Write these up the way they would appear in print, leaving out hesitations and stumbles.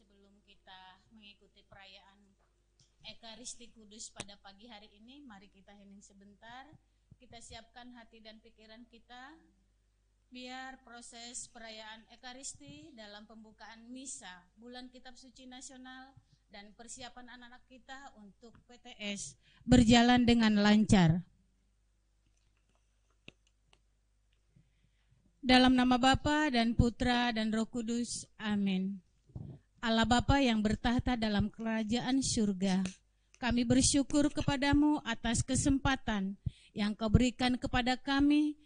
Sebelum kita mengikuti perayaan Ekaristi Kudus pada pagi hari ini, mari kita hening sebentar. Kita siapkan hati dan pikiran kita, biar proses perayaan Ekaristi dalam pembukaan misa Bulan Kitab Suci Nasional dan persiapan anak-anak kita untuk PTS berjalan dengan lancar. Dalam nama Bapa dan Putra dan Roh Kudus, amin. Allah Bapa yang bertahta dalam kerajaan surga, kami bersyukur kepadamu atas kesempatan yang kau berikan kepada kami,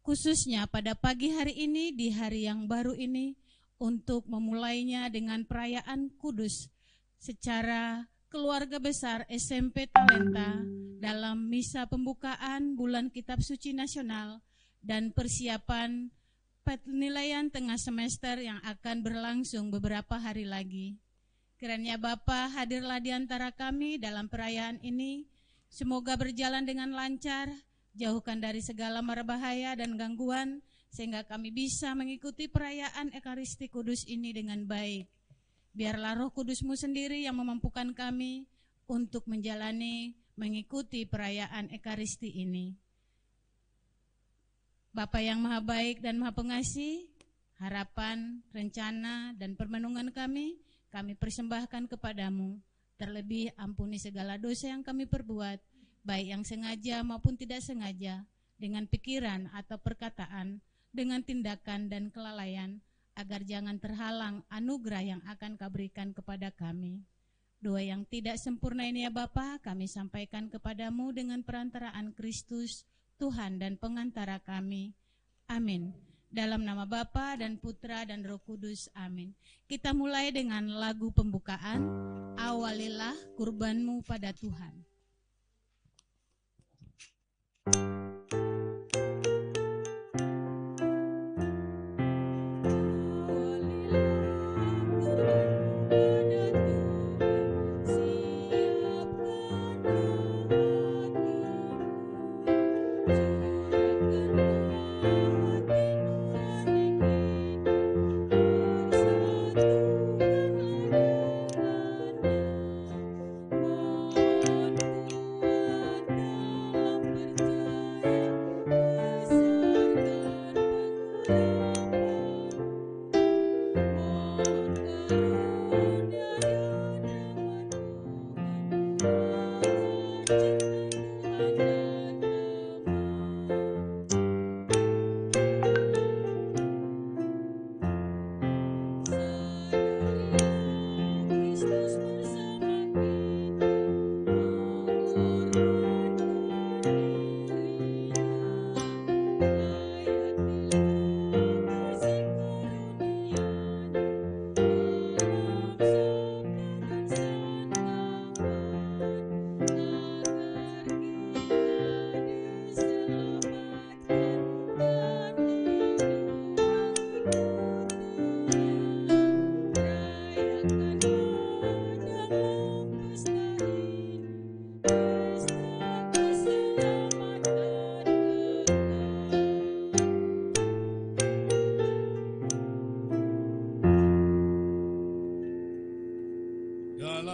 khususnya pada pagi hari ini, di hari yang baru ini, untuk memulainya dengan perayaan kudus secara keluarga besar SMP Talenta dalam misa pembukaan Bulan Kitab Suci Nasional dan persiapan penilaian tengah semester yang akan berlangsung beberapa hari lagi. Kiranya Bapa hadirlah di antara kami dalam perayaan ini, semoga berjalan dengan lancar, jauhkan dari segala mara bahaya dan gangguan, sehingga kami bisa mengikuti perayaan Ekaristi Kudus ini dengan baik. Biarlah Roh Kudus-Mu sendiri yang memampukan kami untuk mengikuti perayaan Ekaristi ini. Bapa yang Maha Baik dan Maha Pengasih, harapan, rencana, dan permenungan kami persembahkan kepadamu. Terlebih ampuni segala dosa yang kami perbuat, baik yang sengaja maupun tidak sengaja, dengan pikiran atau perkataan, dengan tindakan dan kelalaian, agar jangan terhalang anugerah yang akan Kau berikan kepada kami. Doa yang tidak sempurna ini ya Bapa, kami sampaikan kepadamu dengan perantaraan Kristus, Tuhan dan pengantara kami. Amin. Dalam nama Bapa dan Putra dan Roh Kudus. Amin. Kita mulai dengan lagu pembukaan, Awalilah kurbanmu pada Tuhan.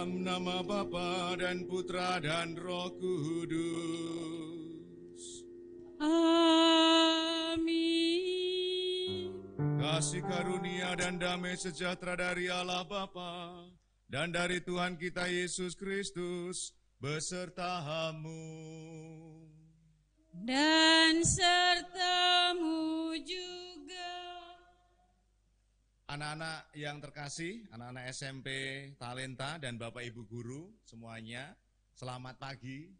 Nama Bapa dan Putra dan Roh Kudus. Amin. Kasih karunia dan damai sejahtera dari Allah Bapa dan dari Tuhan kita Yesus Kristus besertamu. Dan sertamu juga. Anak-anak yang terkasih, anak-anak SMP Talenta dan Bapak Ibu Guru semuanya, selamat pagi.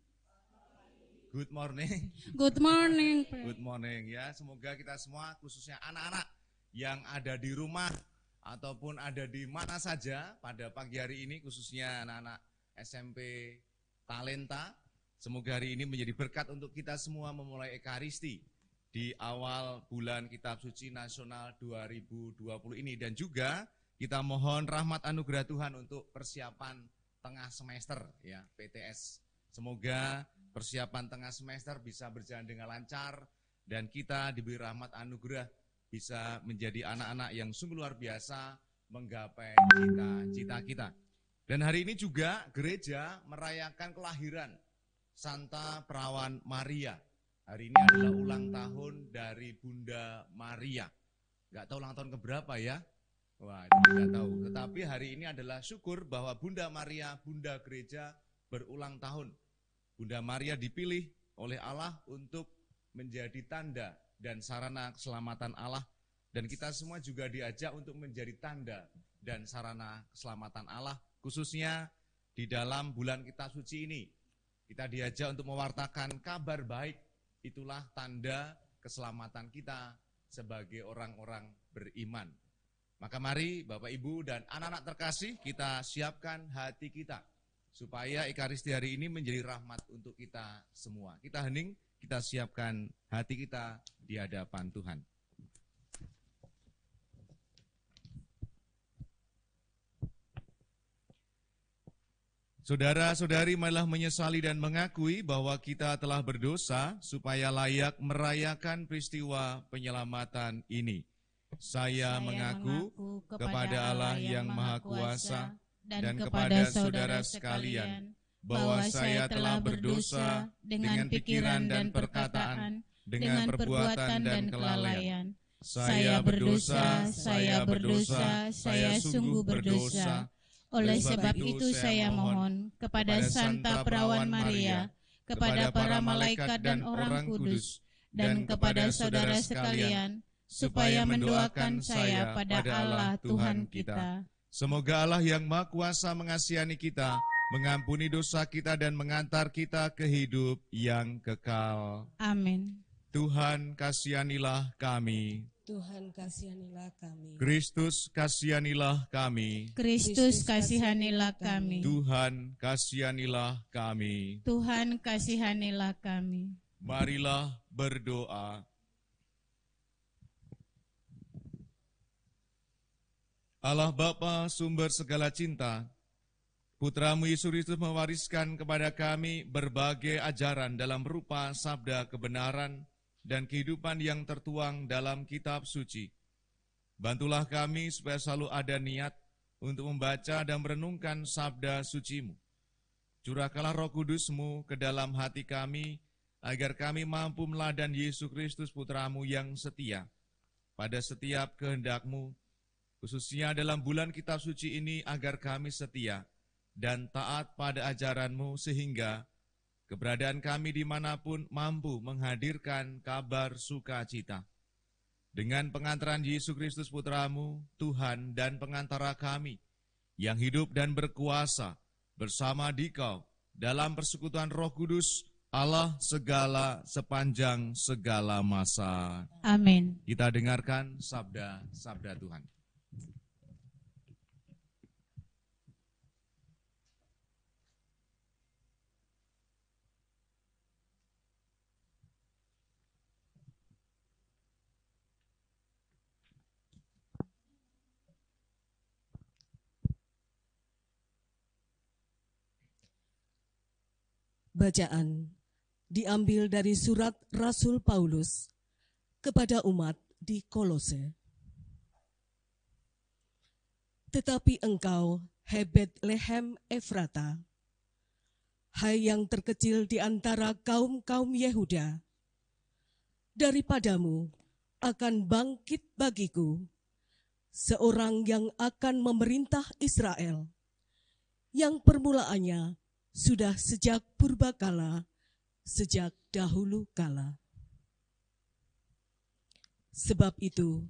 Good morning. Good morning. Good morning ya. Semoga kita semua khususnya anak-anak yang ada di rumah ataupun ada di mana saja pada pagi hari ini, khususnya anak-anak SMP Talenta, semoga hari ini menjadi berkat untuk kita semua memulai Ekaristi di awal bulan Kitab Suci Nasional 2020 ini. Dan juga kita mohon rahmat anugerah Tuhan untuk persiapan tengah semester ya, PTS. Semoga persiapan tengah semester bisa berjalan dengan lancar dan kita diberi rahmat anugerah bisa menjadi anak-anak yang sungguh luar biasa, menggapai cita-cita kita. Dan hari ini juga gereja merayakan kelahiran Santa Perawan Maria. Hari ini adalah ulang tahun dari Bunda Maria. Nggak tahu ulang tahun keberapa ya? Wah, itu tidak tahu. Tetapi hari ini adalah syukur bahwa Bunda Maria, Bunda Gereja berulang tahun. Bunda Maria dipilih oleh Allah untuk menjadi tanda dan sarana keselamatan Allah. Dan kita semua juga diajak untuk menjadi tanda dan sarana keselamatan Allah, khususnya di dalam bulan kitab suci ini. Kita diajak untuk mewartakan kabar baik, itulah tanda keselamatan kita sebagai orang-orang beriman. Maka mari Bapak Ibu dan anak-anak terkasih, kita siapkan hati kita supaya Ekaristi hari ini menjadi rahmat untuk kita semua. Kita hening, kita siapkan hati kita di hadapan Tuhan. Saudara-saudari, marilah menyesali dan mengakui bahwa kita telah berdosa supaya layak merayakan peristiwa penyelamatan ini. Saya mengaku kepada Allah yang Maha Kuasa dan kepada saudara sekalian bahwa saya telah berdosa dengan pikiran dan perkataan, dengan perbuatan dan kelalaian. Saya berdosa, saya sungguh berdosa. Oleh sebab itu saya mohon kepada Santa Perawan Maria, kepada para malaikat dan orang kudus, dan kepada saudara sekalian, supaya mendoakan saya pada Allah Tuhan kita. Semoga Allah yang Maha Kuasa mengasihani kita, mengampuni dosa kita dan mengantar kita ke hidup yang kekal. Amin. Tuhan kasihanilah kami. Tuhan kasihanilah kami. Kristus kasihanilah kami. Kristus kasihanilah kami. Tuhan kasihanilah kami. Tuhan kasihanilah kami. Marilah berdoa. Allah Bapa sumber segala cinta, Putra-Mu Yesus Kristus mewariskan kepada kami berbagai ajaran dalam rupa sabda kebenaran dan kehidupan yang tertuang dalam kitab suci. Bantulah kami supaya selalu ada niat untuk membaca dan merenungkan sabda suci-Mu. Curahkanlah Roh Kudus-Mu ke dalam hati kami, agar kami mampu meladan Yesus Kristus Putra-Mu yang setia pada setiap kehendak-Mu, khususnya dalam bulan kitab suci ini, agar kami setia dan taat pada ajaran-Mu, sehingga keberadaan kami dimanapun mampu menghadirkan kabar sukacita. Dengan pengantaran Yesus Kristus Putra-Mu, Tuhan dan pengantara kami, yang hidup dan berkuasa bersama Dikau dalam persekutuan Roh Kudus, Allah segala sepanjang segala masa. Amin. Kita dengarkan sabda Tuhan. Bacaan diambil dari surat Rasul Paulus kepada umat di Kolose. Tetapi engkau, hai Betlehem Efrata, hai yang terkecil di antara kaum-kaum Yehuda, daripadamu akan bangkit bagiku seorang yang akan memerintah Israel, yang permulaannya sudah sejak purbakala, sejak dahulu kala. Sebab itu,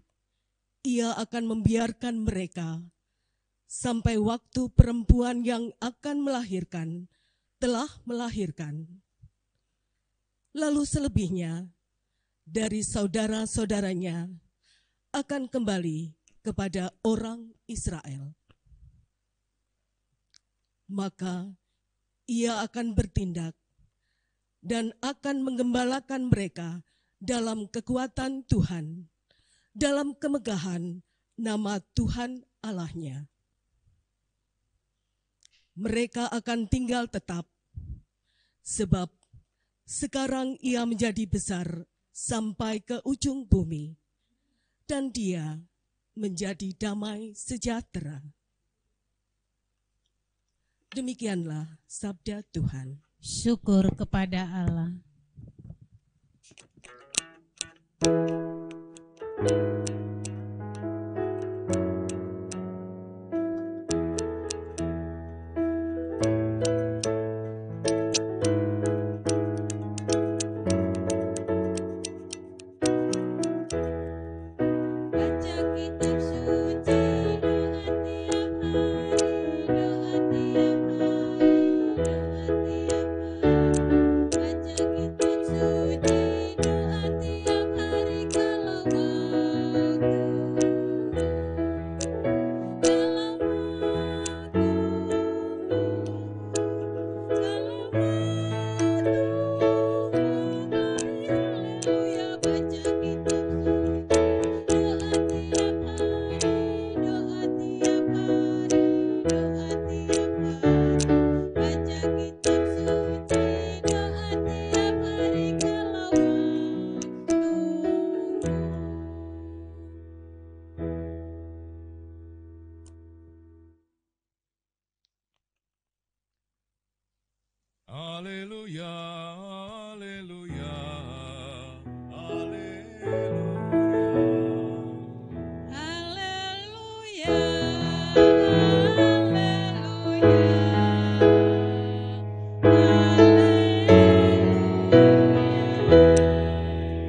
ia akan membiarkan mereka sampai waktu perempuan yang akan melahirkan telah melahirkan. Lalu selebihnya dari saudara-saudaranya akan kembali kepada orang Israel. Maka ia akan bertindak dan akan menggembalakan mereka dalam kekuatan Tuhan, dalam kemegahan nama Tuhan Allahnya. Mereka akan tinggal tetap, sebab sekarang ia menjadi besar sampai ke ujung bumi, dan dia menjadi damai sejahtera. Demikianlah sabda Tuhan. Syukur kepada Allah. Haleluya, haleluya, haleluya. Haleluya,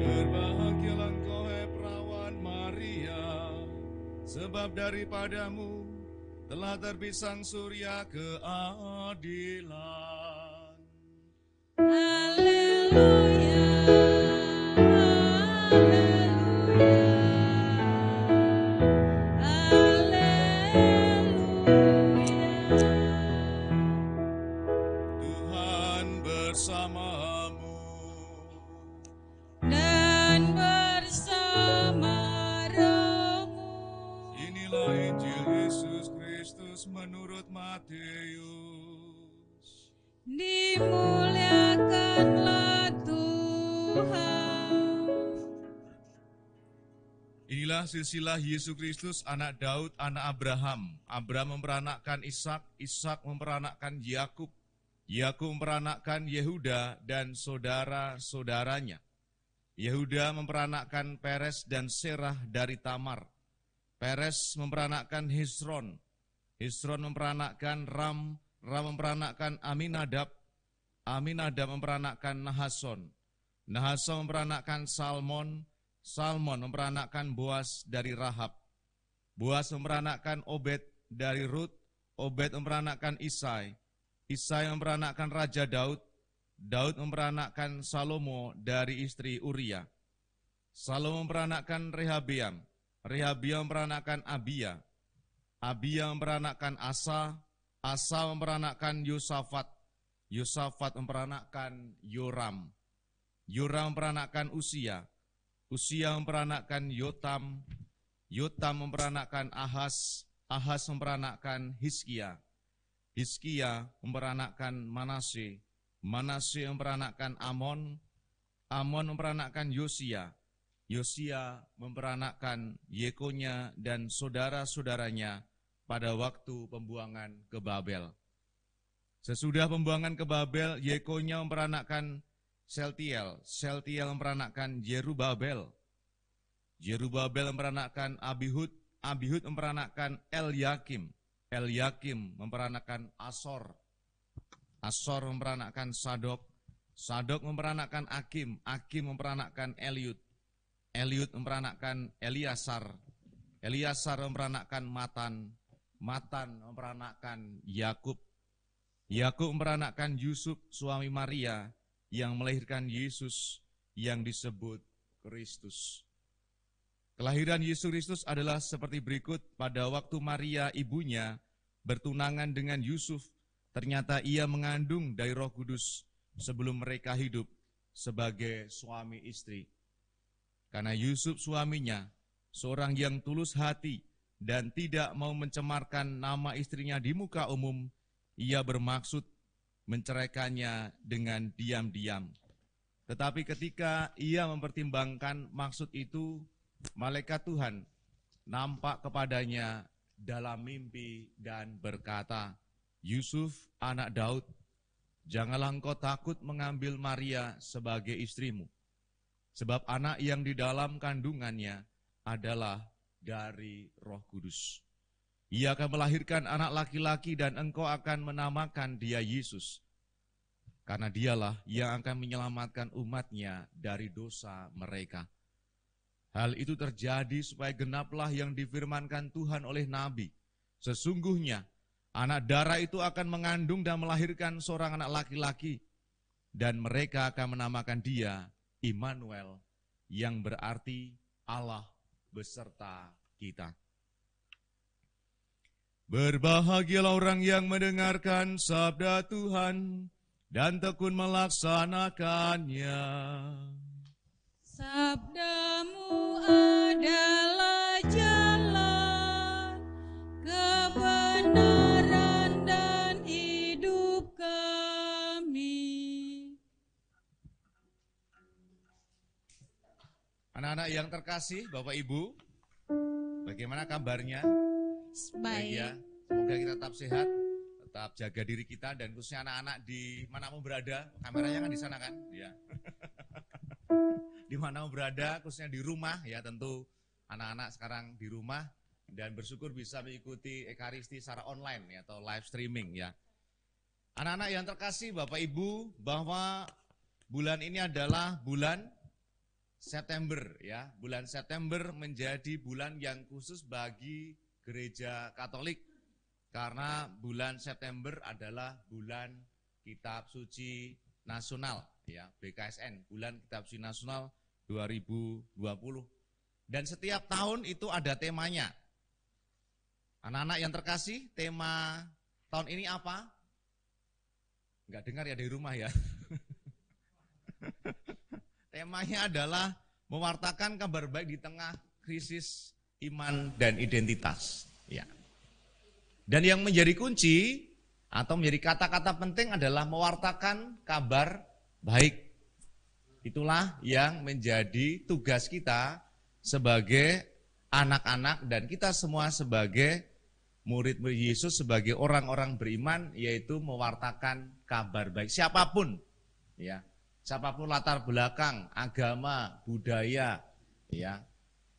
Berbahagialah engkau, hai perawan Maria, sebab daripadamu telah terbit sang surya keadilan. Tuhan bersamamu. Dan bersama rohmu. Inilah Injil Yesus Kristus menurut Matius. Dimuliakanlah Tuhan. Inilah silsilah Yesus Kristus, anak Daud, anak Abraham. Abraham memperanakkan Ishak, Ishak memperanakkan Yakub, Yakub memperanakkan Yehuda dan saudara-saudaranya. Yehuda memperanakkan Peres dan Serah dari Tamar. Peres memperanakkan Hesron, Hesron memperanakkan Ram, Ram memperanakkan Aminadab, Aminadab memperanakkan Nahason, Nahason memperanakkan Salmon, Salmon memperanakkan Boas dari Rahab, Boas memperanakkan Obed dari Rut, Obed memperanakkan Isai, Isai memperanakkan Raja Daud, Daud memperanakkan Salomo dari istri Uria, Salomo memperanakkan Rehabeam, Rehabeam memperanakkan Abia, Abia memperanakkan Asa, Asa memperanakkan Yosafat, Yosafat memperanakkan Yoram, Yoram memperanakkan Usia, Usia memperanakkan Yotam, Yotam memperanakkan Ahaz, Ahaz memperanakkan Hizkia, Hizkia memperanakkan Manase, Manase memperanakkan Amon, Amon memperanakkan Yosia, Yosia memperanakkan Yekonya dan saudara-saudaranya pada waktu pembuangan ke Babel. Sesudah pembuangan ke Babel, Yekonya memperanakkan Seltiel, Seltiel memperanakkan Jerubabel, Jerubabel memperanakkan Abihud, Abihud memperanakkan Elyakim, Elyakim memperanakkan Asor, Asor memperanakkan Sadok, Sadok memperanakkan Akim, Akim memperanakkan Eliud, Eliud memperanakkan Eliasar, Eliasar memperanakkan Matan, Matan memperanakkan Yakub, Yakub memperanakkan Yusuf suami Maria yang melahirkan Yesus yang disebut Kristus. Kelahiran Yesus Kristus adalah seperti berikut. Pada waktu Maria ibunya bertunangan dengan Yusuf, ternyata ia mengandung dari Roh Kudus sebelum mereka hidup sebagai suami istri. Karena Yusuf suaminya, seorang yang tulus hati dan tidak mau mencemarkan nama istrinya di muka umum, ia bermaksud menceraikannya dengan diam-diam. Tetapi ketika ia mempertimbangkan maksud itu, malaikat Tuhan nampak kepadanya dalam mimpi dan berkata, "Yusuf, anak Daud, janganlah engkau takut mengambil Maria sebagai istrimu, sebab anak yang di dalam kandungannya adalah dari Roh Kudus. Ia akan melahirkan anak laki-laki dan engkau akan menamakan dia Yesus, karena dialah yang akan menyelamatkan umatnya dari dosa mereka." Hal itu terjadi supaya genaplah yang difirmankan Tuhan oleh Nabi. Sesungguhnya anak darah itu akan mengandung dan melahirkan seorang anak laki-laki, dan mereka akan menamakan dia Immanuel, yang berarti Allah beserta kita. Berbahagialah orang yang mendengarkan sabda Tuhan dan tekun melaksanakannya. Sabdamu adalah jalan, kebenaran dan hidup kami. Anak-anak yang terkasih, Bapak Ibu, bagaimana kabarnya? Baik. Ya, semoga kita tetap sehat, tetap jaga diri kita, dan khususnya anak-anak di mana mau berada, kameranya kan di sana kan? Ya. Di mana mau berada, khususnya di rumah, ya tentu anak-anak sekarang di rumah, dan bersyukur bisa mengikuti Ekaristi secara online ya, atau live streaming ya. Anak-anak yang terkasih, Bapak Ibu, bahwa bulan ini adalah bulan September ya. Bulan September menjadi bulan yang khusus bagi Gereja Katolik, karena bulan September adalah bulan Kitab Suci Nasional ya, BKSN, bulan Kitab Suci Nasional 2020. Dan setiap tahun itu ada temanya. Anak-anak yang terkasih, tema tahun ini apa? Enggak dengar ya di rumah ya. Temanya adalah mewartakan kabar baik di tengah krisis iman dan identitas. Ya. Dan yang menjadi kunci atau menjadi kata-kata penting adalah mewartakan kabar baik. Itulah yang menjadi tugas kita sebagai anak-anak dan kita semua sebagai murid-murid Yesus, sebagai orang-orang beriman, yaitu mewartakan kabar baik. Siapapun, ya, siapapun latar belakang, agama, budaya, ya,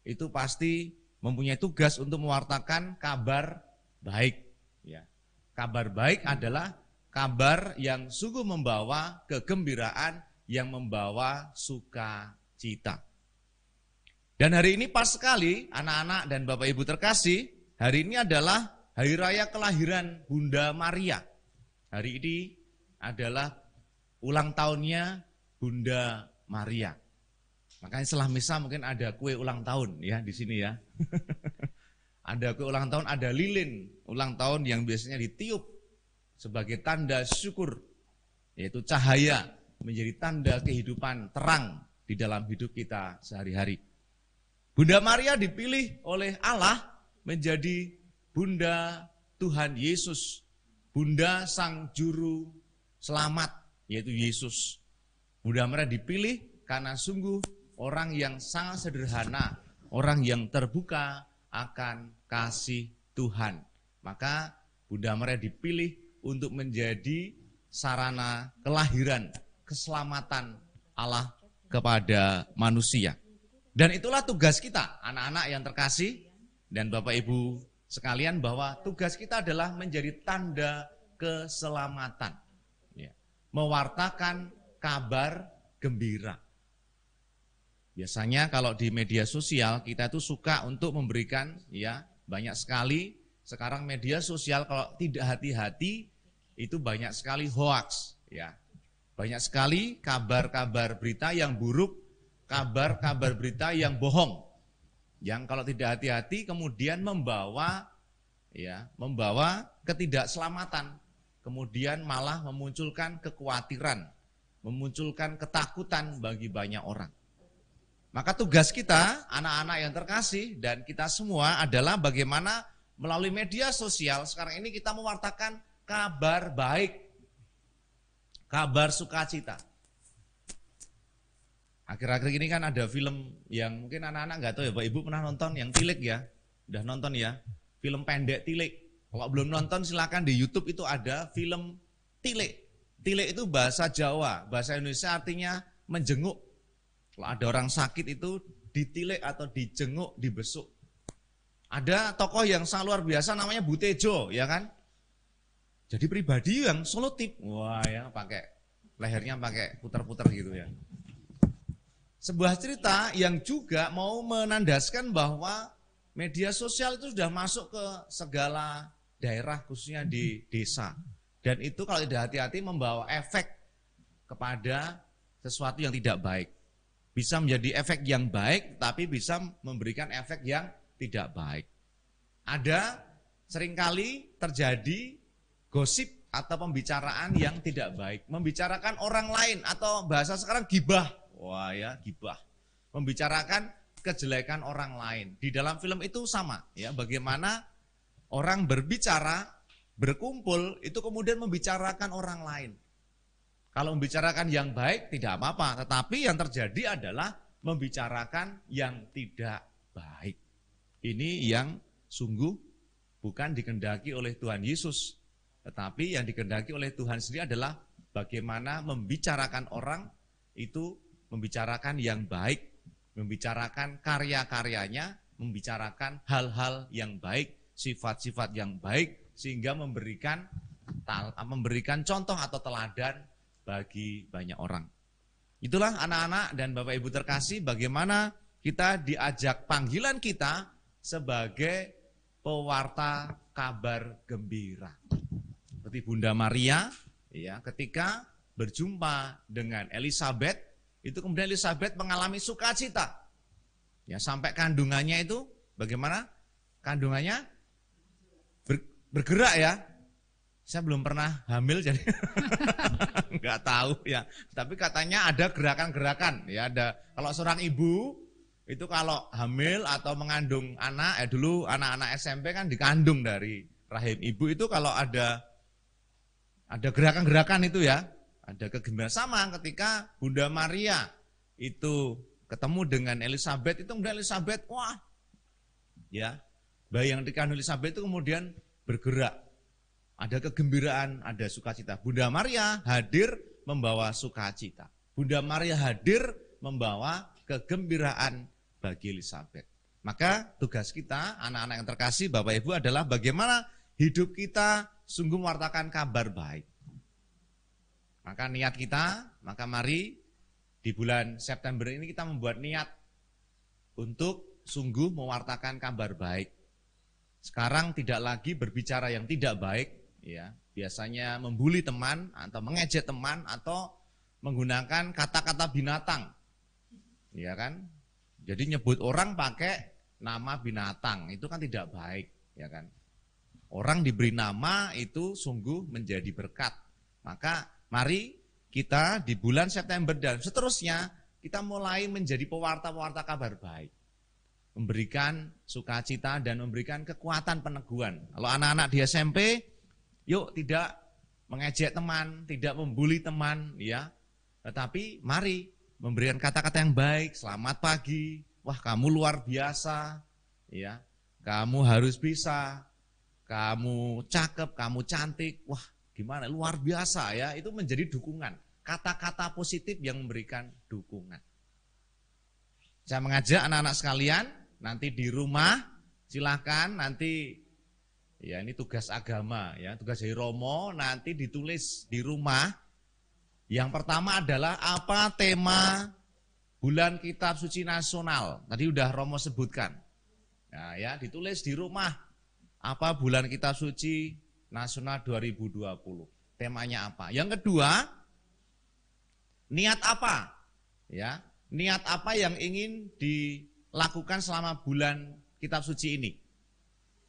itu pasti mempunyai tugas untuk mewartakan kabar baik. Ya. Kabar baik adalah kabar yang sungguh membawa kegembiraan, yang membawa sukacita. Dan hari ini pas sekali anak-anak dan Bapak Ibu terkasih, hari ini adalah hari raya kelahiran Bunda Maria. Hari ini adalah ulang tahunnya Bunda Maria. Makanya setelah misa mungkin ada kue ulang tahun ya di sini ya. Ada kue ulang tahun, ada lilin ulang tahun yang biasanya ditiup sebagai tanda syukur, yaitu cahaya menjadi tanda kehidupan terang di dalam hidup kita sehari-hari. Bunda Maria dipilih oleh Allah menjadi Bunda Tuhan Yesus, Bunda Sang Juru Selamat, yaitu Yesus. Bunda Maria dipilih karena sungguh orang yang sangat sederhana, orang yang terbuka akan kasih Tuhan. Maka Bunda Maria dipilih untuk menjadi sarana kelahiran, keselamatan Allah kepada manusia. Dan itulah tugas kita, anak-anak yang terkasih dan Bapak Ibu sekalian, bahwa tugas kita adalah menjadi tanda keselamatan. Ya. Mewartakan kabar gembira. Biasanya kalau di media sosial kita itu suka untuk memberikan ya banyak sekali. Sekarang media sosial kalau tidak hati-hati itu banyak sekali hoaks ya. Banyak sekali kabar-kabar berita yang buruk, kabar-kabar berita yang bohong. Yang kalau tidak hati-hati kemudian membawa ketidakselamatan. Kemudian malah memunculkan kekhawatiran, memunculkan ketakutan bagi banyak orang. Maka tugas kita, anak-anak yang terkasih dan kita semua adalah bagaimana melalui media sosial sekarang ini kita mewartakan kabar baik, kabar sukacita. Akhir-akhir ini kan ada film yang mungkin anak-anak nggak tahu ya, Bapak Ibu pernah nonton yang Tilik ya? Udah nonton ya? Film pendek Tilik. Kalau belum nonton silakan di YouTube itu ada film Tilik. Tilik itu bahasa Jawa, bahasa Indonesia artinya menjenguk. Kalau ada orang sakit itu ditilik atau dijenguk, dibesuk. Ada tokoh yang sangat luar biasa namanya Butejo, ya kan? Jadi pribadi yang solutif. Wah ya, lehernya pakai putar-putar gitu ya. Sebuah cerita yang juga mau menandaskan bahwa media sosial itu sudah masuk ke segala daerah, khususnya di desa. Dan itu kalau tidak hati-hati membawa efek kepada sesuatu yang tidak baik. Bisa menjadi efek yang baik, tapi bisa memberikan efek yang tidak baik. Ada seringkali terjadi gosip atau pembicaraan yang tidak baik. Membicarakan orang lain atau bahasa sekarang gibah. Wah ya, gibah. Membicarakan kejelekan orang lain. Di dalam film itu sama ya, bagaimana orang berbicara, berkumpul itu kemudian membicarakan orang lain. Kalau membicarakan yang baik tidak apa-apa, tetapi yang terjadi adalah membicarakan yang tidak baik. Ini yang sungguh bukan dikehendaki oleh Tuhan Yesus, tetapi yang dikehendaki oleh Tuhan sendiri adalah bagaimana membicarakan orang itu, membicarakan yang baik, membicarakan karya-karyanya, membicarakan hal-hal yang baik, sifat-sifat yang baik, sehingga memberikan contoh atau teladan bagi banyak orang. Itulah anak-anak dan Bapak Ibu terkasih, bagaimana kita diajak panggilan kita sebagai pewarta kabar gembira. Seperti Bunda Maria, ya, ketika berjumpa dengan Elizabeth, itu kemudian Elizabeth mengalami sukacita. Ya, sampai kandungannya itu bagaimana? Kandungannya bergerak ya. Saya belum pernah hamil jadi nggak tahu ya. Tapi katanya ada gerakan-gerakan ya, ada. Kalau seorang ibu itu kalau hamil atau mengandung anak, dulu anak-anak SMP kan dikandung dari rahim ibu, itu kalau ada gerakan-gerakan itu ya. Ada kegembiraan. Sama ketika Bunda Maria itu ketemu dengan Elizabeth, itu kemudian Elizabeth, wah, ya, bayi yang dikandung Elizabeth itu kemudian bergerak. Ada kegembiraan, ada sukacita. Bunda Maria hadir membawa sukacita. Bunda Maria hadir membawa kegembiraan bagi Elizabeth. Maka tugas kita, anak-anak yang terkasih, Bapak Ibu, adalah bagaimana hidup kita sungguh mewartakan kabar baik. Maka niat kita, maka mari di bulan September ini kita membuat niat untuk sungguh mewartakan kabar baik. Sekarang tidak lagi berbicara yang tidak baik, ya. Biasanya membuli teman atau mengejek teman atau menggunakan kata-kata binatang. Ya kan? Jadi nyebut orang pakai nama binatang, itu kan tidak baik, ya kan? Orang diberi nama itu sungguh menjadi berkat. Maka mari kita di bulan September dan seterusnya kita mulai menjadi pewarta-pewarta kabar baik. Memberikan sukacita dan memberikan kekuatan peneguhan. Kalau anak-anak di SMP, yuk tidak mengejek teman, tidak membuli teman, ya. Tetapi mari memberikan kata-kata yang baik, selamat pagi, wah kamu luar biasa, ya. Kamu harus bisa, kamu cakep, kamu cantik, wah gimana, luar biasa ya, itu menjadi dukungan. Kata-kata positif yang memberikan dukungan. Saya mengajak anak-anak sekalian, nanti di rumah, silahkan nanti, ya ini tugas agama, ya tugas dari Romo, nanti ditulis di rumah. Yang pertama adalah apa tema bulan kitab suci nasional. Tadi udah Romo sebutkan. Nah ya, ditulis di rumah, apa bulan kitab suci nasional 2020, temanya apa. Yang kedua, niat apa? Ya, niat apa yang ingin dilakukan selama bulan kitab suci ini?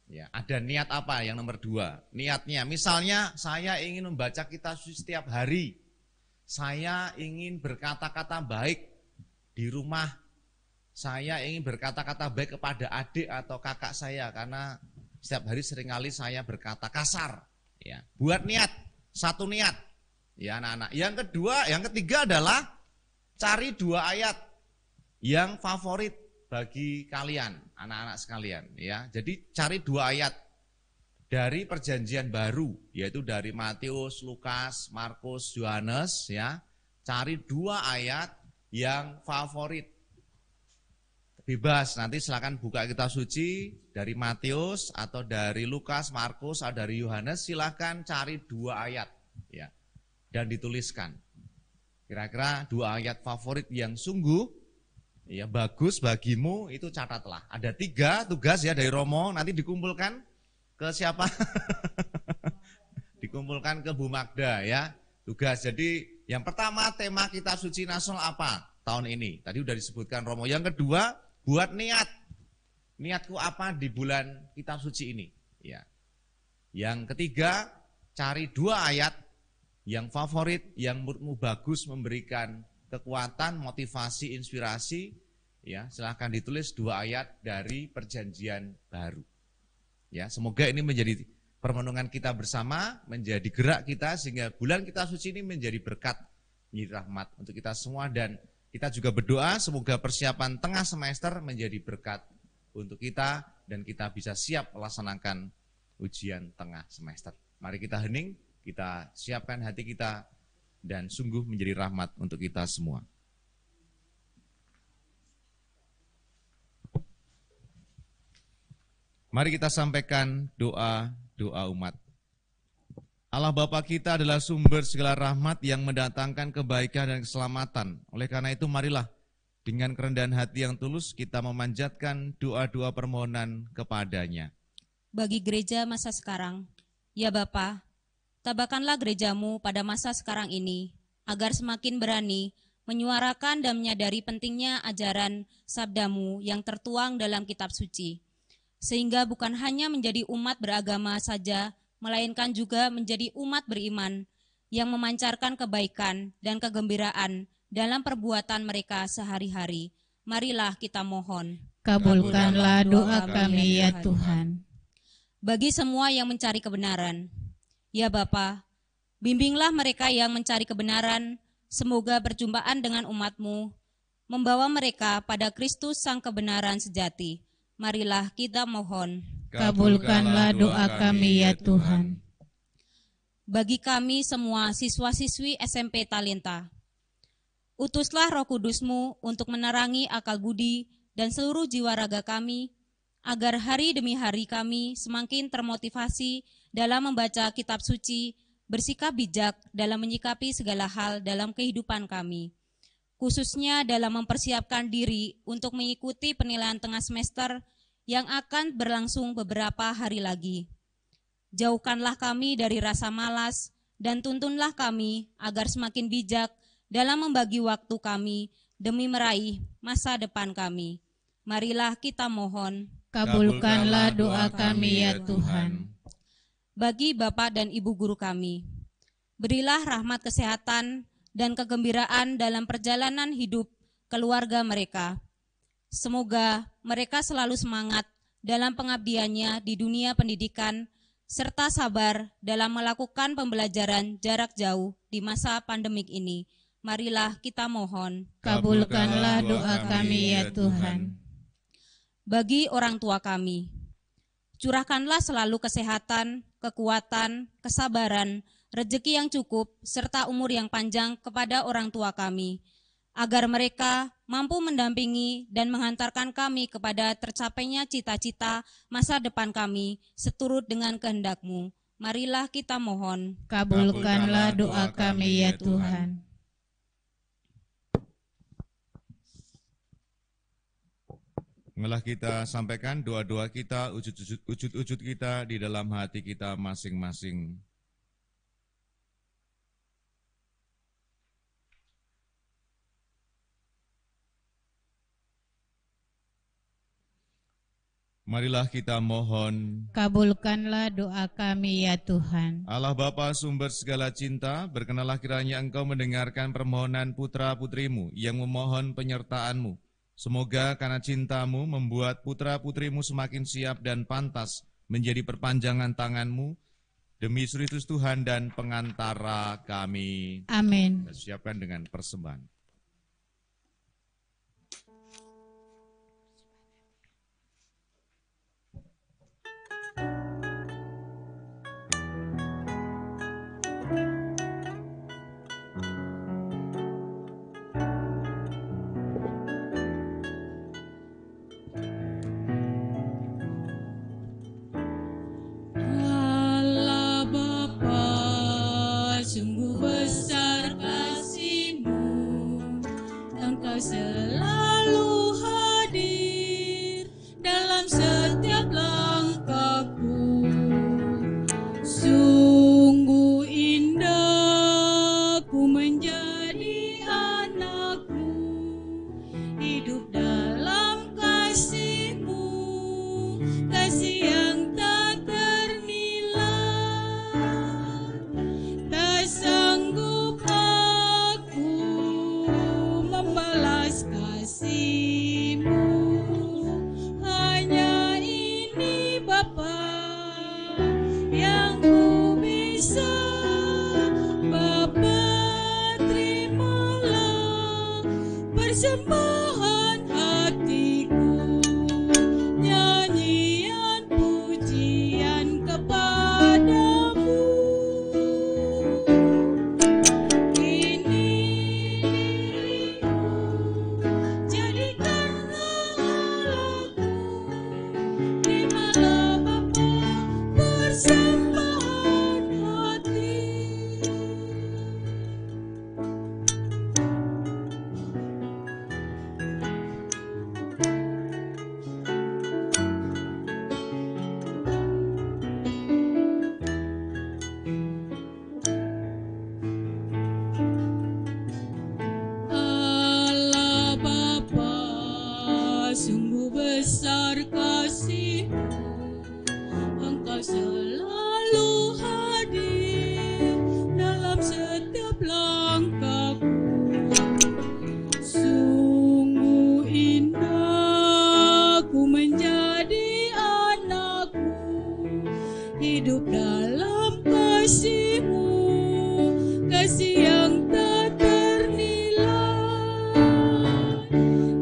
Ya, ada niat apa yang nomor 2? Niatnya, misalnya saya ingin membaca kitab suci setiap hari. Saya ingin berkata-kata baik di rumah. Saya ingin berkata-kata baik kepada adik atau kakak saya karena setiap hari seringkali saya berkata kasar. Ya, buat niat, satu niat. Ya anak-anak. Yang ketiga adalah cari 2 ayat yang favorit bagi kalian, anak-anak sekalian ya. Jadi cari 2 ayat dari perjanjian baru, yaitu dari Matius, Lukas, Markus, Yohanes ya. Cari 2 ayat yang favorit. Bebas, nanti silakan buka kitab suci dari Matius atau dari Lukas, Markus atau dari Yohanes, silakan cari 2 ayat ya. Dan dituliskan. Kira-kira 2 ayat favorit yang sungguh ya bagus bagimu, itu catatlah. Ada 3 tugas ya dari Romo, nanti dikumpulkan ke siapa? Dikumpulkan ke Bu Magda ya. Tugas. Jadi yang pertama, tema kitab suci nasional apa tahun ini? Tadi udah disebutkan Romo. Yang kedua, buat niat. Niatku apa di bulan kitab suci ini? Ya. Yang ketiga, cari 2 ayat yang favorit, yang menurutmu bagus, memberikan kekuatan, motivasi, inspirasi. Ya, silahkan ditulis 2 ayat dari perjanjian baru. Ya, semoga ini menjadi permenungan kita bersama, menjadi gerak kita sehingga bulan kitab suci ini menjadi berkat, menjadi rahmat untuk kita semua, dan kita juga berdoa semoga persiapan tengah semester menjadi berkat untuk kita dan kita bisa siap melaksanakan ujian tengah semester. Mari kita hening, kita siapkan hati kita dan sungguh menjadi rahmat untuk kita semua. Mari kita sampaikan doa umat. Allah Bapa kita adalah sumber segala rahmat yang mendatangkan kebaikan dan keselamatan. Oleh karena itu marilah dengan kerendahan hati yang tulus kita memanjatkan doa-doa permohonan kepadanya. Bagi gereja masa sekarang, ya Bapa, tabahkanlah gerejamu pada masa sekarang ini, agar semakin berani menyuarakan dan menyadari pentingnya ajaran sabdamu yang tertuang dalam kitab suci. Sehingga bukan hanya menjadi umat beragama saja, melainkan juga menjadi umat beriman yang memancarkan kebaikan dan kegembiraan dalam perbuatan mereka sehari-hari. Marilah kita mohon. Kabulkanlah doa kami ya Tuhan. Bagi semua yang mencari kebenaran, ya Bapa, bimbinglah mereka yang mencari kebenaran, semoga perjumpaan dengan umat-Mu membawa mereka pada Kristus sang kebenaran sejati. Marilah kita mohon. Kabulkanlah doa kami ya Tuhan. Bagi kami semua siswa-siswi SMP Talenta, utuslah Roh Kudus-Mu untuk menerangi akal budi dan seluruh jiwa raga kami, agar hari demi hari kami semakin termotivasi dalam membaca kitab suci, bersikap bijak dalam menyikapi segala hal dalam kehidupan kami, khususnya dalam mempersiapkan diri untuk mengikuti penilaian tengah semester yang akan berlangsung beberapa hari lagi. Jauhkanlah kami dari rasa malas dan tuntunlah kami agar semakin bijak dalam membagi waktu kami demi meraih masa depan kami. Marilah kita mohon. Kabulkanlah doa kami ya Tuhan. Bagi Bapak dan Ibu guru kami, berilah rahmat kesehatan dan kegembiraan dalam perjalanan hidup keluarga mereka. Semoga mereka selalu semangat dalam pengabdiannya di dunia pendidikan, serta sabar dalam melakukan pembelajaran jarak jauh di masa pandemik ini. Marilah kita mohon. Kabulkanlah doa kami ya Tuhan. Bagi orang tua kami, curahkanlah selalu kesehatan, kekuatan, kesabaran, rezeki yang cukup, serta umur yang panjang kepada orang tua kami, agar mereka mampu mendampingi dan menghantarkan kami kepada tercapainya cita-cita masa depan kami seturut dengan kehendak-Mu. Marilah kita mohon. Kabulkanlah doa kami ya Tuhan. Marilah kita sampaikan doa-doa kita, wujud-wujud kita di dalam hati kita masing-masing. Marilah kita mohon. Kabulkanlah doa kami ya Tuhan. Allah Bapa sumber segala cinta, berkenanlah kiranya Engkau mendengarkan permohonan putra-putrimu yang memohon penyertaan-Mu. Semoga karena cinta-Mu membuat putra-putrimu semakin siap dan pantas menjadi perpanjangan tangan-Mu demi Kristus Tuhan dan pengantara kami. Amin. Kita siapkan dengan persembahan. bisa, Bapa terimalah persembahan hatiku, nyanyian pujian kepadamu. Ini diriku, jadikanlah Allahku, terimalah Bapa persembahan hati. Allah Bapa, sungguh besar kasih-Mu, Engkau selalu hadir dalam setiap langkahku. Sungguh indah ku menjadi anakmu, hidup dalam kasih-Mu, kasih yang tak ternilai.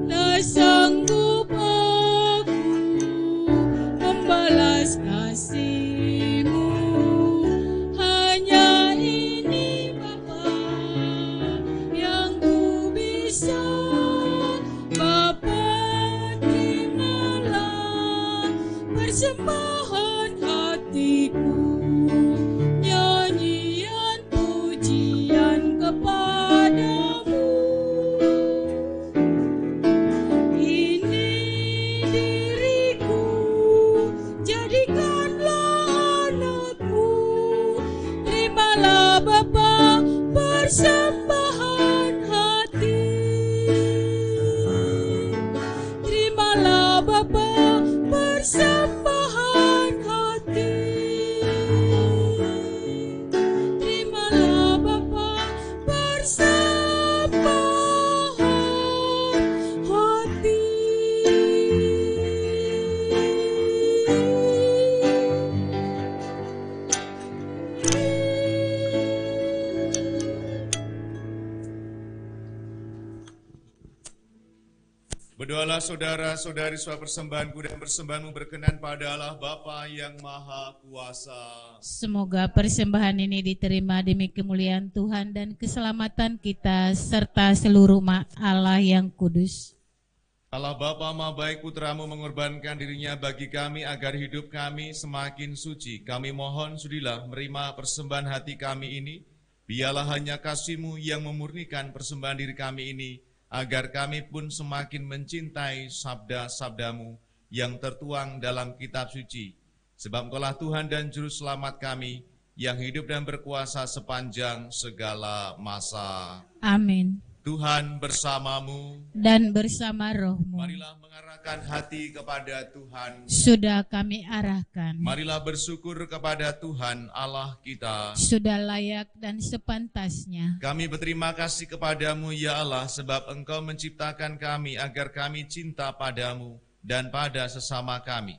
Tak sanggup aku membalas kasih-Mu, hanya ini Bapa yang ku bisa. Bapa terimalah persembahan hatiku, nyanyian pujian kepadamu. Ini diriku, jadikanlah anakmu, terimalah Bapa persembahan hati. Terimalah Bapa persembahan hati. Terimalah Bapa persembahan hati. Berdoalah saudara-saudari supaya persembahanku dan persembahanmu berkenan pada Allah Bapa yang Maha Kuasa. Semoga persembahan ini diterima demi kemuliaan Tuhan dan keselamatan kita serta seluruh umat Allah yang kudus. Allah Bapa Maha Baik, Putramu mengorbankan dirinya bagi kami agar hidup kami semakin suci. Kami mohon sudilah menerima persembahan hati kami ini. Biarlah hanya kasih-Mu yang memurnikan persembahan diri kami ini, agar kami pun semakin mencintai sabda-sabda-Mu yang tertuang dalam kitab suci. Sebab Engkaulah Tuhan dan Juru Selamat kami, yang hidup dan berkuasa sepanjang segala masa. Amin. Tuhan bersamamu. Dan bersama rohmu. Marilah mengarahkan hati kepada Tuhan. Sudah kami arahkan. Marilah bersyukur kepada Tuhan Allah kita. Sudah layak dan sepantasnya. Kami berterima kasih kepadamu ya Allah, sebab Engkau menciptakan kami agar kami cinta padamu dan pada sesama kami.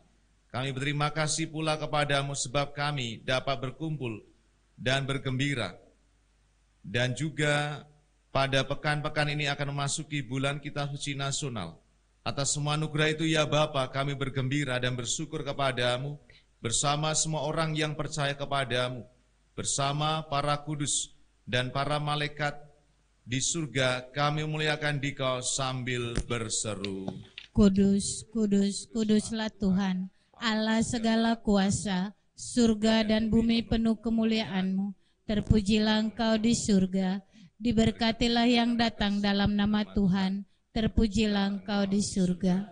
Kami berterima kasih pula kepadamu sebab kami dapat berkumpul dan bergembira. Dan juga pada pekan-pekan ini akan memasuki bulan Kitab Suci Nasional. Atas semua anugerah itu ya Bapa, kami bergembira dan bersyukur kepadamu bersama semua orang yang percaya kepadamu, bersama para kudus dan para malaikat di surga. Kami memuliakan Dikau sambil berseru, Kudus, kudus, kuduslah Tuhan, Allah segala kuasa, surga dan bumi penuh kemuliaan-Mu. Terpujilah Engkau di surga, diberkatilah yang datang dalam nama Tuhan, terpujilah Engkau di surga.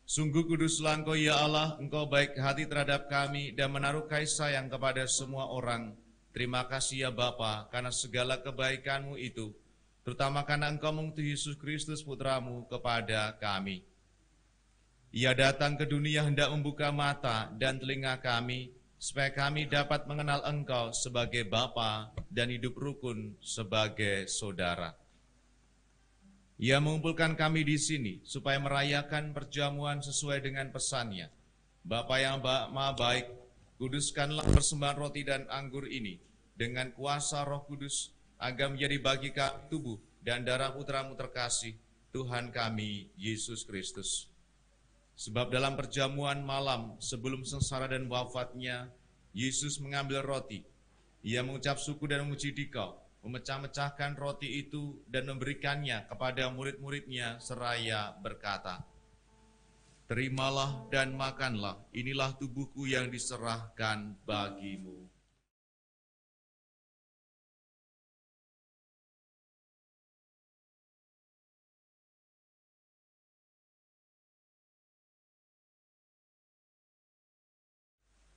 Sungguh kuduslah Engkau ya Allah, Engkau baik hati terhadap kami dan menaruh kasih sayang kepada semua orang. Terima kasih ya Bapa, karena segala kebaikan-Mu itu, terutama karena Engkau mengutus Yesus Kristus Putra-Mu kepada kami. Ia datang ke dunia hendak membuka mata dan telinga kami, supaya kami dapat mengenal Engkau sebagai Bapa dan hidup rukun sebagai saudara. Ia mengumpulkan kami di sini supaya merayakan perjamuan sesuai dengan pesan-Nya. Bapa yang Maha Baik, Kuduskanlah persembahan roti dan anggur ini dengan kuasa Roh Kudus, agar menjadi bagi kami tubuh dan darah putra-Mu terkasih, Tuhan kami, Yesus Kristus. Sebab dalam perjamuan malam sebelum sengsara dan wafatnya, Yesus mengambil roti. Ia mengucap syukur dan memuji Dikau, memecah-mecahkan roti itu dan memberikannya kepada murid-muridnya seraya berkata, "Terimalah dan makanlah, inilah tubuhku yang diserahkan bagimu."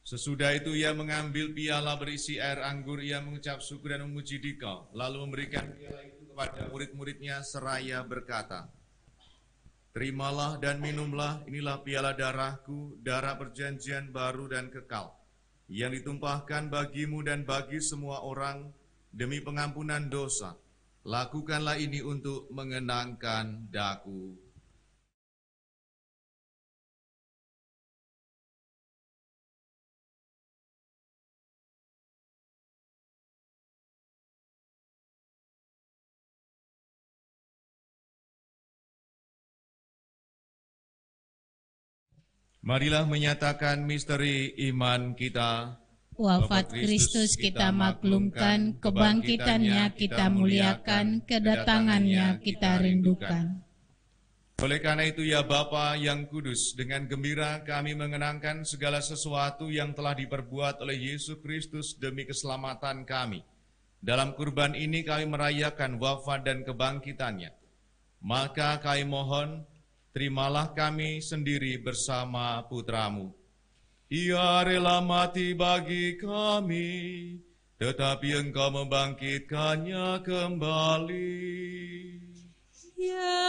Sesudah itu ia mengambil piala berisi air anggur, ia mengucap syukur dan memuji Dikau, lalu memberikan piala itu kepada murid-muridnya seraya berkata, "Terimalah dan minumlah, inilah piala darahku, darah perjanjian baru dan kekal, yang ditumpahkan bagimu dan bagi semua orang demi pengampunan dosa. Lakukanlah ini untuk mengenangkan daku." Marilah menyatakan misteri iman kita. Wafat Kristus kita maklumkan, kebangkitannya kita muliakan, kedatangannya kita rindukan. Oleh karena itu ya Bapa yang kudus, dengan gembira kami mengenangkan segala sesuatu yang telah diperbuat oleh Yesus Kristus demi keselamatan kami. Dalam kurban ini kami merayakan wafat dan kebangkitannya. Maka kami mohon, terimalah kami sendiri bersama putra-Mu. Ia rela mati bagi kami, tetapi Engkau membangkitkannya kembali. Ya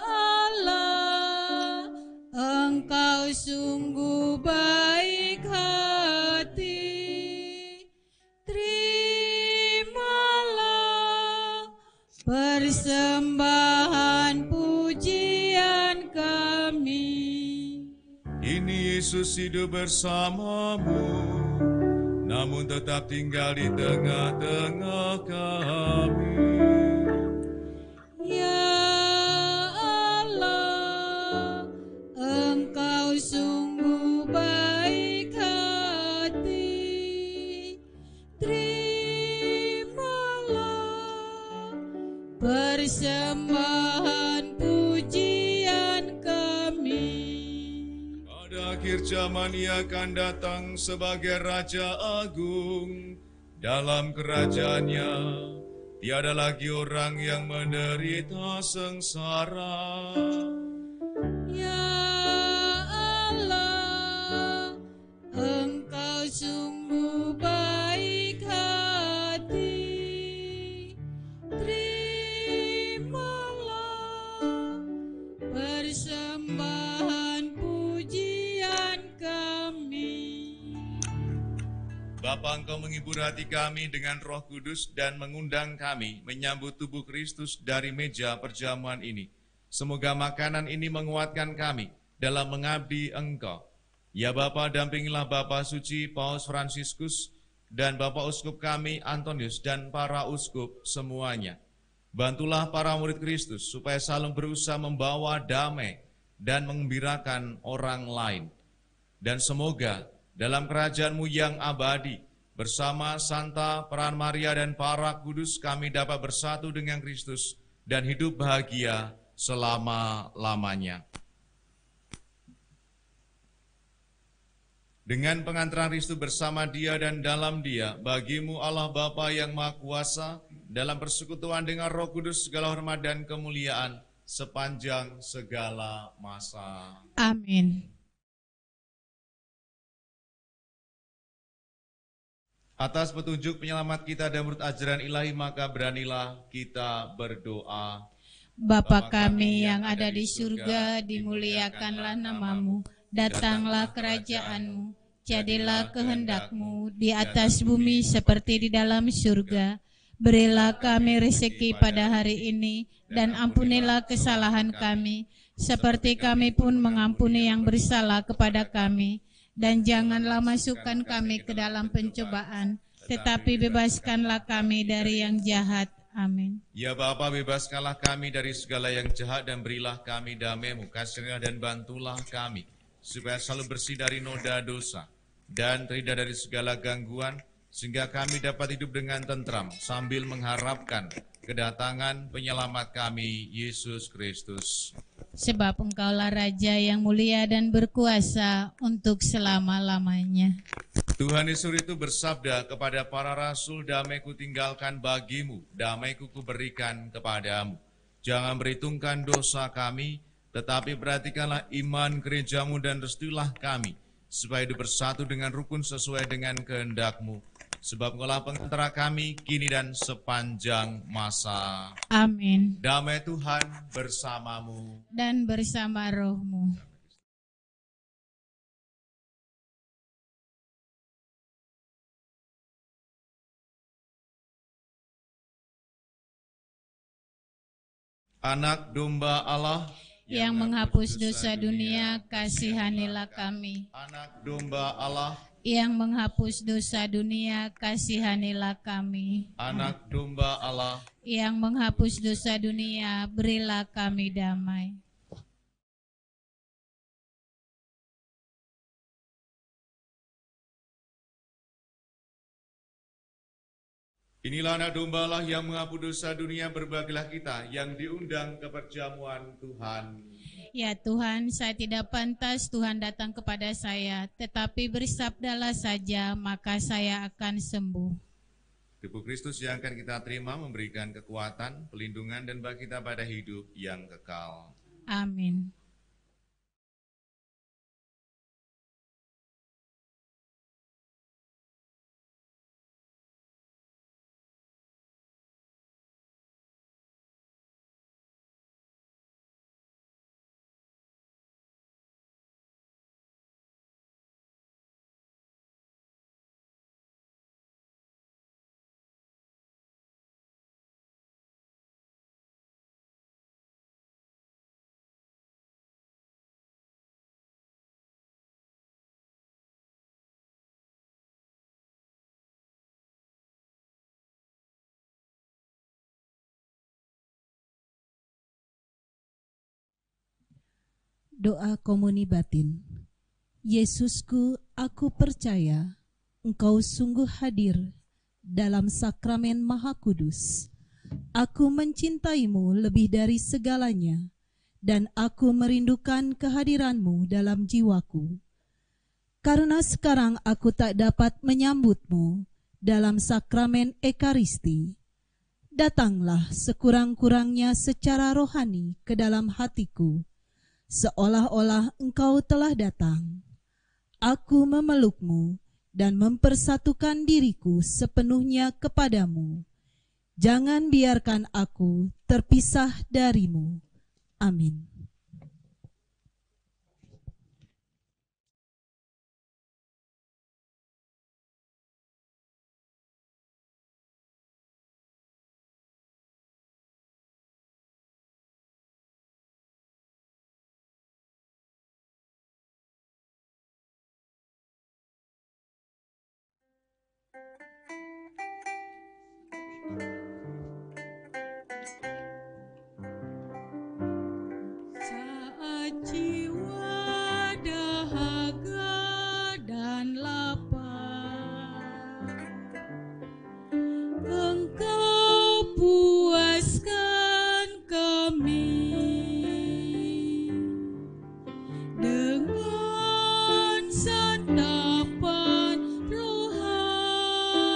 Allah, Engkau sungguh baik hati. Terimalah persembahan pujian kami. Ini Yesus hidup bersamamu, namun tetap tinggal di tengah-tengah kami. Ya Allah, Engkau sungguh baik hati. Terimalah persembahan pujian kami. Pada akhir zaman ia akan datang sebagai Raja Agung. Dalam kerajaannya tiada lagi orang yang menderita sengsara. Ya Allah, Engkau sungguh baik hati. Terimalah persembahan pujian kami. Bapa, Engkau menghibur hati kami dengan Roh Kudus dan mengundang kami menyambut tubuh Kristus dari meja perjamuan ini. Semoga makanan ini menguatkan kami dalam mengabdi Engkau. Ya Bapa, dampingilah Bapak Suci Paus Fransiskus dan Bapak Uskup kami Antonius dan para uskup semuanya. Bantulah para murid Kristus supaya selalu berusaha membawa damai dan menggembirakan orang lain. Dan semoga dalam kerajaan-Mu yang abadi, bersama Santa Peran Maria dan para kudus kami dapat bersatu dengan Kristus dan hidup bahagia selama-lamanya. Dengan pengantaran Kristus bersama Dia dan dalam Dia, bagi-Mu Allah Bapa yang Maha Kuasa, dalam persekutuan dengan Roh Kudus segala hormat dan kemuliaan sepanjang segala masa. Amin. Atas petunjuk penyelamat kita dan menurut ajaran ilahi, maka beranilah kita berdoa. Bapa kami yang ada di surga, dimuliakanlah nama-Mu. Datanglah kerajaan-Mu, jadilah kehendak-Mu di atas bumi seperti di dalam surga. Berilah kami rezeki pada hari ini, dan ampunilah kesalahan kami, seperti kami pun mengampuni yang bersalah kepada kami. Dan janganlah masukkan kami ke dalam pencobaan, tetapi bebaskanlah kami dari yang jahat. Amin. Ya Bapa, bebaskanlah kami dari segala yang jahat dan berilah kami damai-Mu, kasihanilah dan bantulah kami, supaya selalu bersih dari noda dosa dan terhindar dari segala gangguan, sehingga kami dapat hidup dengan tentram sambil mengharapkan kedatangan penyelamat kami, Yesus Kristus. Sebab Engkaulah Raja yang mulia dan berkuasa untuk selama-lamanya. Tuhan Yesus itu bersabda kepada para rasul, damai-Ku tinggalkan bagimu, damai-Ku kuberikan kepadamu. Jangan berhitungkan dosa kami, tetapi perhatikanlah iman gerejamu dan restuilah kami, supaya hidup bersatu dengan rukun sesuai dengan kehendak-Mu. Sebab Engkaulah pengantara kami kini dan sepanjang masa. Amin. Damai Tuhan bersamamu. Dan bersama rohmu. Anak domba Allah Yang menghapus dosa dunia, kasihanilah kami. Anak domba Allah Yang menghapus dosa dunia, kasihanilah kami. Anak domba Allah Yang menghapus dosa dunia, berilah kami damai. Inilah anak domba Allah yang menghapus dosa dunia, berbahagialah kita yang diundang ke perjamuan Tuhan. Ya Tuhan, saya tidak pantas Tuhan datang kepada saya, tetapi bersabdalah saja, maka saya akan sembuh. Tubuh Kristus yang akan kita terima memberikan kekuatan, pelindungan, dan bagi kita pada hidup yang kekal. Amin. Doa komuni batin. Yesusku, aku percaya Engkau sungguh hadir dalam sakramen Maha Kudus. Aku mencintaimu lebih dari segalanya, dan aku merindukan kehadiranmu dalam jiwaku. Karena sekarang aku tak dapat menyambutmu dalam sakramen Ekaristi, datanglah sekurang-kurangnya secara rohani ke dalam hatiku, seolah-olah Engkau telah datang. Aku memelukmu dan mempersatukan diriku sepenuhnya kepadamu. Jangan biarkan aku terpisah darimu. Amin. Saat jiwa dahaga dan lapar, Engkau puaskan kami dengan santapan rohani.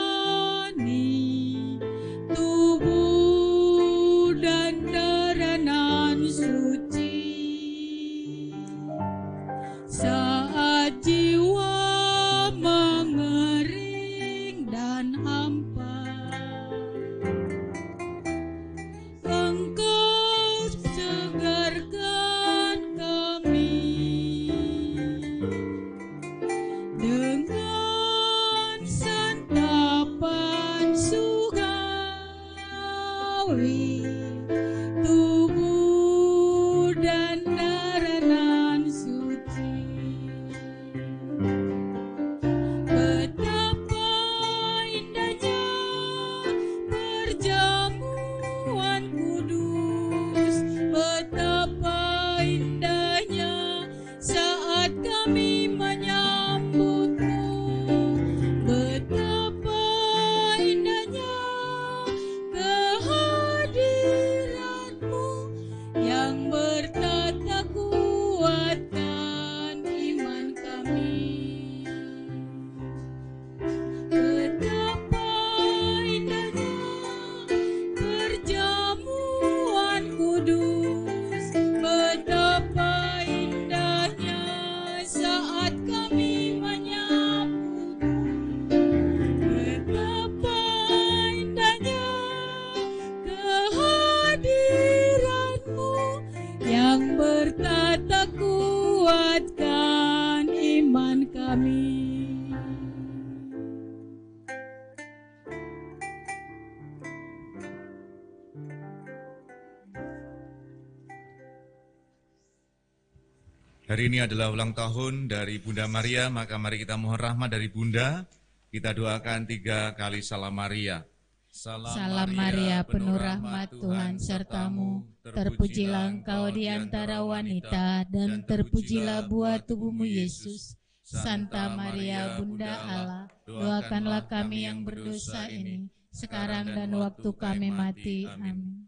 Hari ini adalah ulang tahun dari Bunda Maria, maka mari kita mohon rahmat dari Bunda. Kita doakan 3 kali Salam Maria. Salam Maria, penuh rahmat Tuhan sertamu, terpujilah engkau di antara wanita, dan terpujilah buah tubuhmu Yesus. Santa Maria, Bunda Allah, doakanlah kami yang berdosa ini, sekarang dan waktu kami mati. Amin.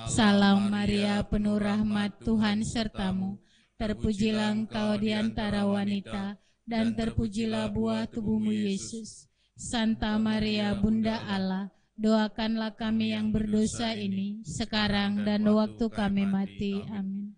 Salam Maria, penuh rahmat Tuhan sertamu, terpujilah engkau di antara wanita, dan terpujilah buah tubuhmu Yesus. Santa Maria, Bunda Allah, doakanlah kami yang berdosa ini, sekarang dan waktu kami mati. Amin.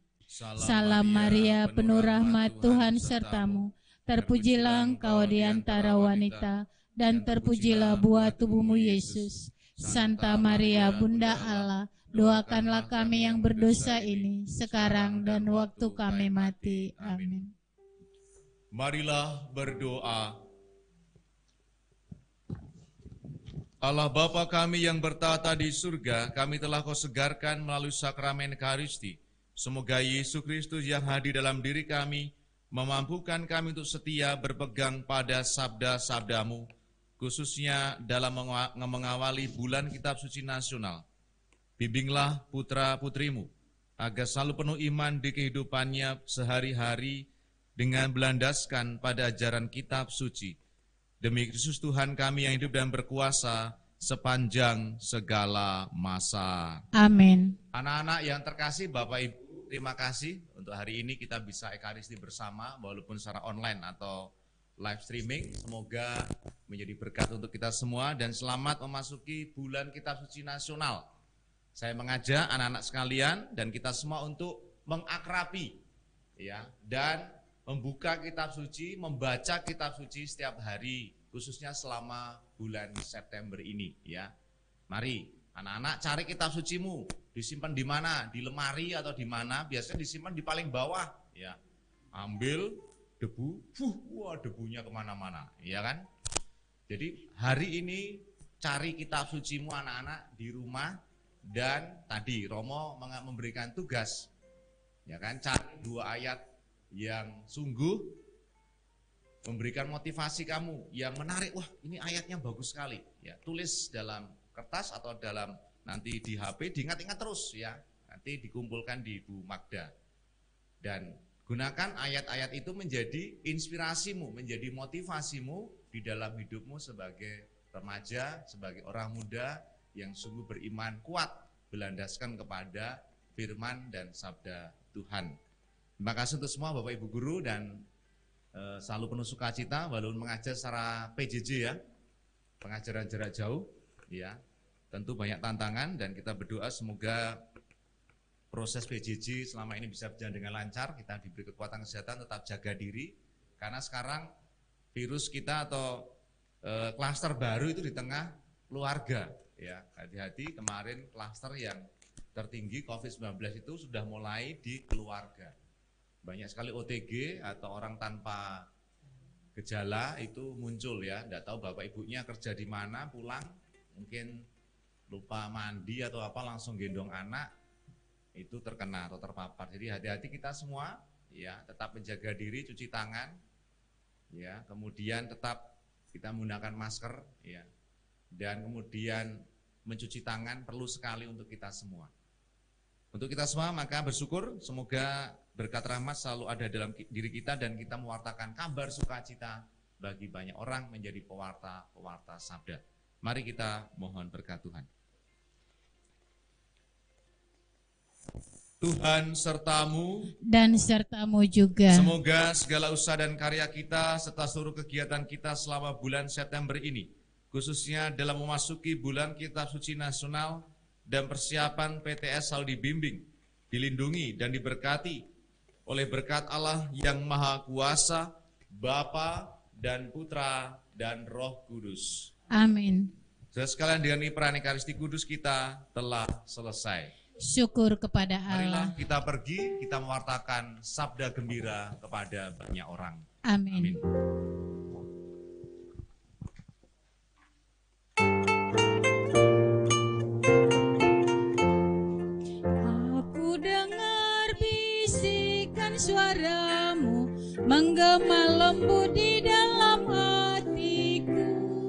Salam Maria, penuh rahmat Tuhan sertamu, terpujilah engkau di antara wanita, dan terpujilah buah tubuhmu Yesus. Santa Maria, Bunda Allah, doakanlah kami yang berdosa ini, sekarang dan waktu kami mati. Amin. Marilah berdoa. Allah Bapa kami yang bertata di surga, kami telah Kau segarkan melalui sakramen Ekaristi. Semoga Yesus Kristus yang hadir dalam diri kami, memampukan kami untuk setia berpegang pada sabda-sabdamu, khususnya dalam mengawali bulan Kitab Suci Nasional. Bimbinglah putra-putrimu, agar selalu penuh iman di kehidupannya sehari-hari dengan berlandaskan pada ajaran Kitab Suci. Demi Kristus Tuhan kami yang hidup dan berkuasa sepanjang segala masa. Amin. Anak-anak yang terkasih, Bapak Ibu, terima kasih untuk hari ini kita bisa Ekaristi bersama, walaupun secara online atau live streaming. Semoga menjadi berkat untuk kita semua dan selamat memasuki bulan Kitab Suci Nasional. Saya mengajak anak-anak sekalian dan kita semua untuk mengakrabi ya, dan membuka kitab suci, membaca kitab suci setiap hari, khususnya selama bulan September ini ya. Mari anak-anak cari kitab sucimu, disimpan di mana? Di lemari atau di mana? Biasanya disimpan di paling bawah ya. Ambil debu, wah debunya kemana-mana, ya kan? Jadi hari ini cari kitab sucimu anak-anak di rumah. Dan tadi Romo memberikan tugas, ya kan, cari 2 ayat yang sungguh memberikan motivasi kamu, yang menarik. Wah, ini ayatnya bagus sekali. Ya, tulis dalam kertas atau dalam nanti di HP, diingat-ingat terus ya. Nanti dikumpulkan di Bu Magda. Dan gunakan ayat-ayat itu menjadi inspirasimu, menjadi motivasimu di dalam hidupmu sebagai remaja, sebagai orang muda yang sungguh beriman kuat, berlandaskan kepada firman dan sabda Tuhan. Terima kasih untuk semua Bapak Ibu Guru dan selalu penuh sukacita walaupun mengajar secara PJJ ya, pengajaran jarak jauh ya. Tentu banyak tantangan dan kita berdoa semoga proses PJJ selama ini bisa berjalan dengan lancar, kita diberi kekuatan kesehatan, tetap jaga diri karena sekarang virus kita atau klaster baru itu di tengah keluarga. Ya, hati-hati, kemarin klaster yang tertinggi COVID-19 itu sudah mulai di keluarga. Banyak sekali OTG atau orang tanpa gejala itu muncul ya. Tidak tahu bapak ibunya kerja di mana, pulang mungkin lupa mandi atau apa langsung gendong anak, itu terkena atau terpapar. Jadi hati-hati kita semua ya, tetap menjaga diri, cuci tangan ya, kemudian tetap kita menggunakan masker ya. Dan kemudian mencuci tangan perlu sekali untuk kita semua. Untuk kita semua maka bersyukur semoga berkat rahmat selalu ada dalam diri kita dan kita mewartakan kabar sukacita bagi banyak orang menjadi pewarta sabda. Mari kita mohon berkat Tuhan. Tuhan sertamu dan sertamu juga. Semoga segala usaha dan karya kita serta seluruh kegiatan kita selama bulan September ini, khususnya dalam memasuki bulan Kitab Suci Nasional dan persiapan PTS selalu dibimbing, dilindungi dan diberkati oleh berkat Allah yang Maha Kuasa, Bapa dan Putra dan Roh Kudus. Amin. Saudara sekalian, dengan ini peran Ekaristi Kudus kita telah selesai. Syukur kepada Marilah Allah. kita pergi, kita mewartakan sabda gembira kepada banyak orang. Amin. Amin. Aku dengar bisikan suaramu lembut di dalam hatiku.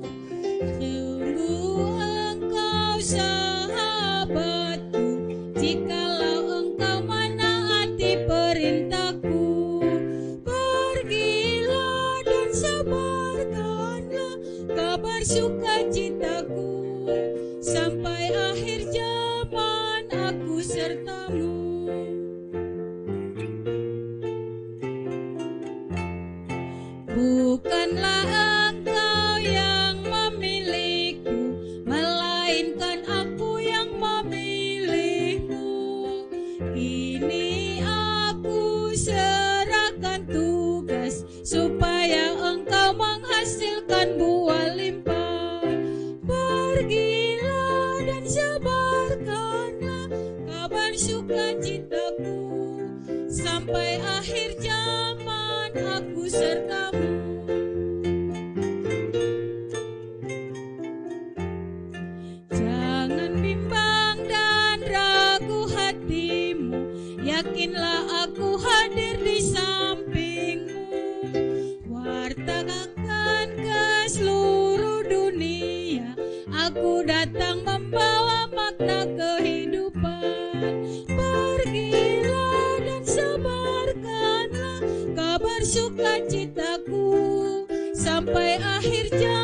Sungguh Engkau sahabatku, jikalau Engkau menaati perintahku. Pergilah dan sebarkanlah kabar sukacitaku, sampai akhir zaman aku sertamu. Bukanlah Engkau yang memilihku, melainkan aku yang memilihmu. Kini aku serahkan tugas, supaya Engkau menghasilkan buah limpah. Pergilah dan sebarkanlah kabar sukacitaku, sampai akhir zaman aku sertamu. Jangan bimbang dan ragu hatimu, yakinlah aku hadir di sampingmu. Wartakan ke seluruh dunia, aku datang membawa makna kehidupan. Pergilah dan sebarkanlah kabar sukacitaku, sampai akhir zaman